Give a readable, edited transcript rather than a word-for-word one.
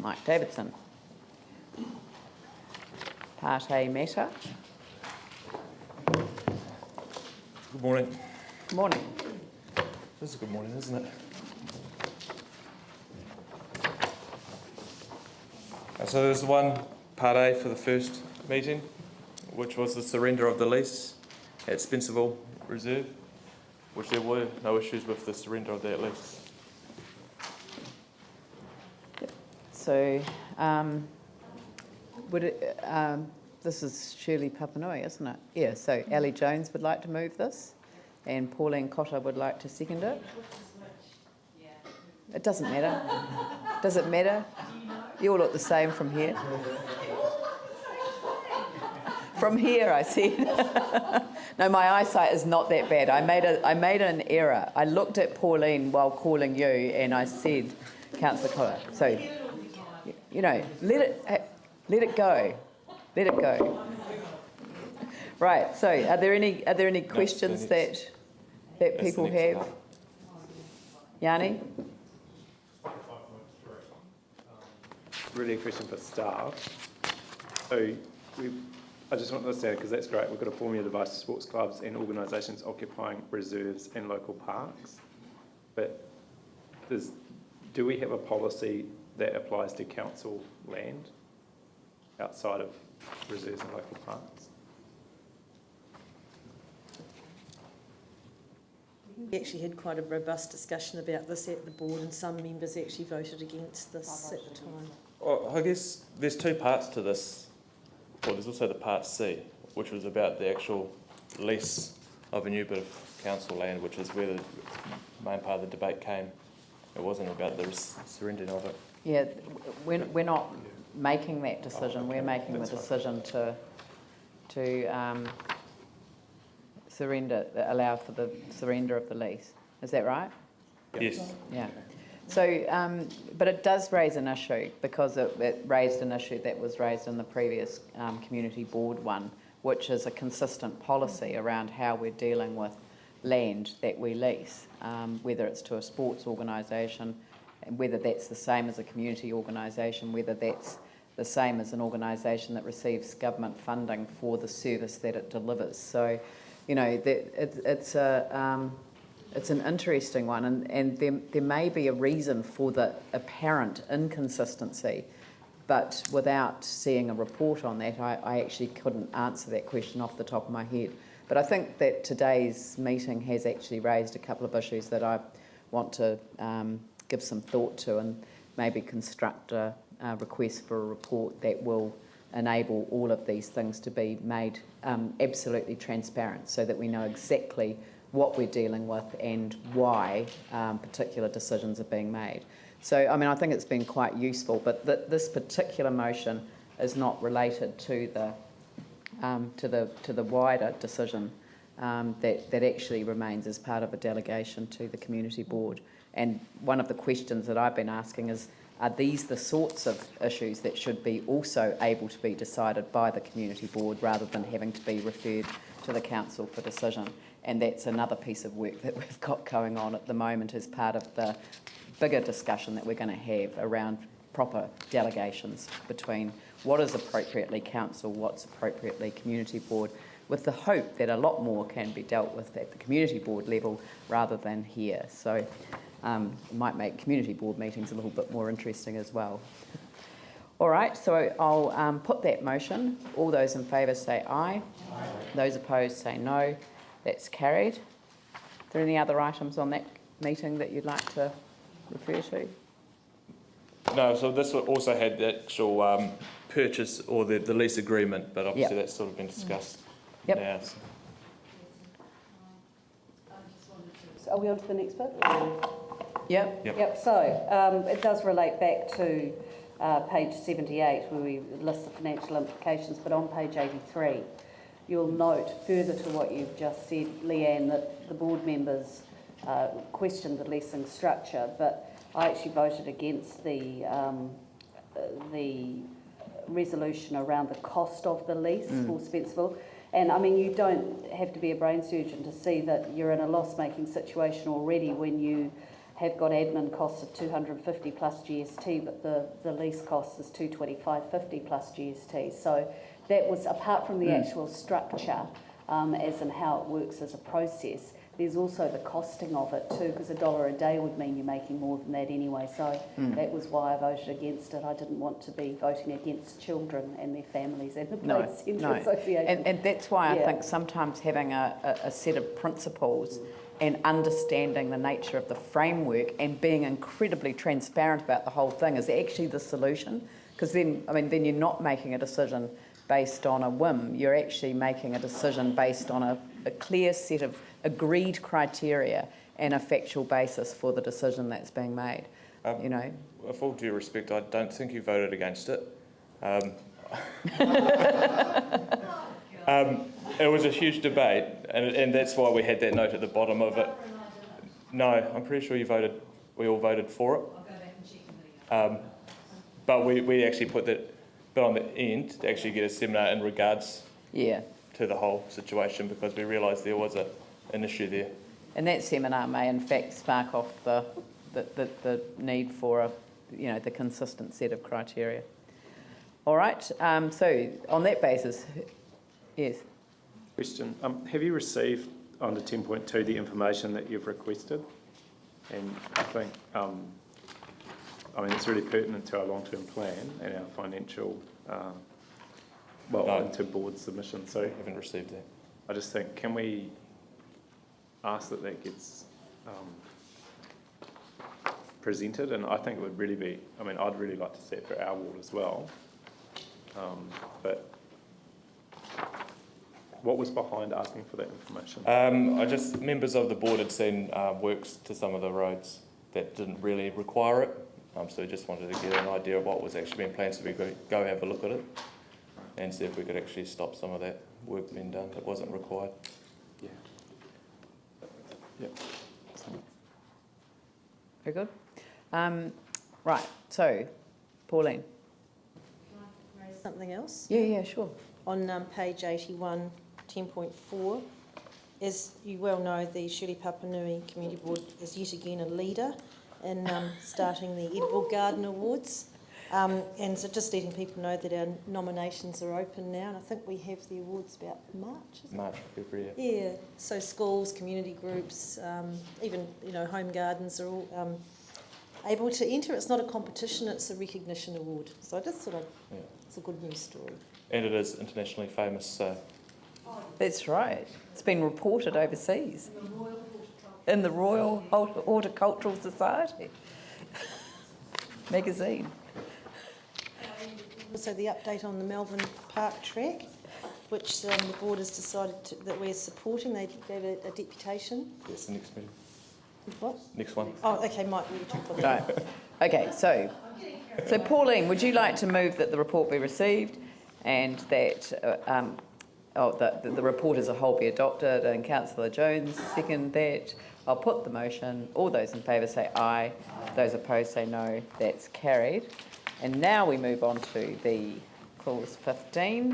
Mike Davidson. Part A matter. Good morning. Good morning. This is a good morning, isn't it? So there's one Part A for the first meeting, which was the surrender of the lease at Spencerville Reserve, which there were no issues with the surrender of that lease. So, this is Shirley Papanui, isn't it? Yeah, so Ali Jones would like to move this, and Pauline Cotter would like to second it. It doesn't matter. Does it matter? You all look the same from here. From here, I said. No, my eyesight is not that bad. I made an error. I looked at Pauline while calling you, and I said, Councillor Cotter. So, you know, let it go. Let it go. Right. So, are there any questions that people have? Yanni? Really a question for staff. So I just want to understand, because that's great, we've got a formula device for sports clubs and organisations occupying reserves and local parks, but do we have a policy that applies to council land outside of reserves and local parks? We actually had quite a robust discussion about this at the board, and some members actually voted against this at the time. Well, I guess there's two parts to this. Well, there's also the Part C, which was about the actual lease of a new bit of council land, which is where the main part of the debate came. It wasn't about the surrendering of it. Yeah, we're not making that decision. We're making the decision to allow for the surrender of the lease. Is that right? Yes. Yeah. So, but it does raise an issue, because it raised an issue that was raised in the previous community board one, which is a consistent policy around how we're dealing with land that we lease, whether it's to a sports organisation, and whether that's the same as a community organisation, whether that's the same as an organisation that receives government funding for the service that it delivers. So, you know, it's an interesting one, and there may be a reason for the apparent inconsistency, but without seeing a report on that, I actually couldn't answer that question off the top of my head. But I think that today's meeting has actually raised a couple of issues that I want to give some thought to, and maybe construct a request for a report that will enable all of these things to be made absolutely transparent, so that we know exactly what we're dealing with and why particular decisions are being made. So, I mean, I think it's been quite useful, but this particular motion is not related to the wider decision that actually remains as part of a delegation to the community board. And one of the questions that I've been asking is, are these the sorts of issues that should be also able to be decided by the community board rather than having to be referred to the council for decision? And that's another piece of work that we've got going on at the moment as part of the bigger discussion that we're going to have around proper delegations between what is appropriately council, what's appropriately community board, with the hope that a lot more can be dealt with at the community board level rather than here. So it might make community board meetings a little bit more interesting as well. All right, so I'll put that motion. All those in favour say aye. Aye. Those opposed say no. That's carried. Are there any other items on that meeting that you'd like to refer to? No, so this also had the actual purchase or the lease agreement, but obviously that's sort of been discussed now. So. So are we on to the next bit? Yep. So it does relate back to page 78, where we list the financial implications, but on page 83, you'll note further to what you've just said, Leanne, that the board members questioned the leasing structure, but I actually voted against the resolution around the cost of the lease for Spencerville. And I mean, you don't have to be a brain surgeon to see that you're in a loss-making situation already when you have got admin costs of 250 plus GST, but the lease cost is 225.50 plus GST. So that was, apart from the actual structure, as in how it works as a process, there's also the costing of it too, because $1 a day would mean you're making more than that anyway. So that was why I voted against it. I didn't want to be voting against children and their families and the Place Centre Association. And that's why I think sometimes having a set of principles and understanding the nature of the framework and being incredibly transparent about the whole thing is actually the solution. Because then you're not making a decision based on a whim. You're actually making a decision based on a clear set of agreed criteria and a factual basis for the decision that's being made. With all due respect, I don't think you voted against it. It was a huge debate, and that's why we had that note at the bottom of it. No, I'm pretty sure we all voted for it. I'll go back and check the video. But we actually put that bit on the end to actually get a seminar in regards to the whole situation, because we realised there was an issue there. And that seminar may in fact spark off the need for the consistent set of criteria. All right, so on that basis, yes. Question, have you received under 10.2 the information that you've requested? And I think, it's really pertinent to our long-term plan and our financial, into board submission. So I haven't received that. I just think, can we ask that gets presented? And I think it would really be, I'd really like to see it for our ward as well. But what was behind asking for that information? Members of the board had seen works to some of the roads that didn't really require it. So we just wanted to get an idea of what was actually being planned, so we could go have a look at it and see if we could actually stop some of that work being done that wasn't required. Yeah. Yep. Very good. Right, so, Pauline. Can I raise something else? Yeah, sure. On page 81, 10.4, as you well know, the Shirley Papanui Community Board is yet again a leader in starting the Edible Garden Awards. And so just letting people know that our nominations are open now, and I think we have the awards about March, isn't it? March, February. Yeah, so schools, community groups, even home gardens are all able to enter. It's not a competition, it's a recognition award. So I just thought it's a good news story. And it is internationally famous, so... That's right. It's been reported overseas. In the Royal Horticultural Society magazine. Also the update on the Melbourne Park track, which the board has decided that we're supporting. They gave a deputation. Yes, the next meeting. What? Next one. Oh, okay, Mike, we'll talk about that. Right. Okay, so Pauline, would you like to move that the report be received and that the report as a whole be adopted, and Councillor Jones second that? I'll put the motion. All those in favour say aye. Those opposed say no. That's carried. And now we move on to the clause 15.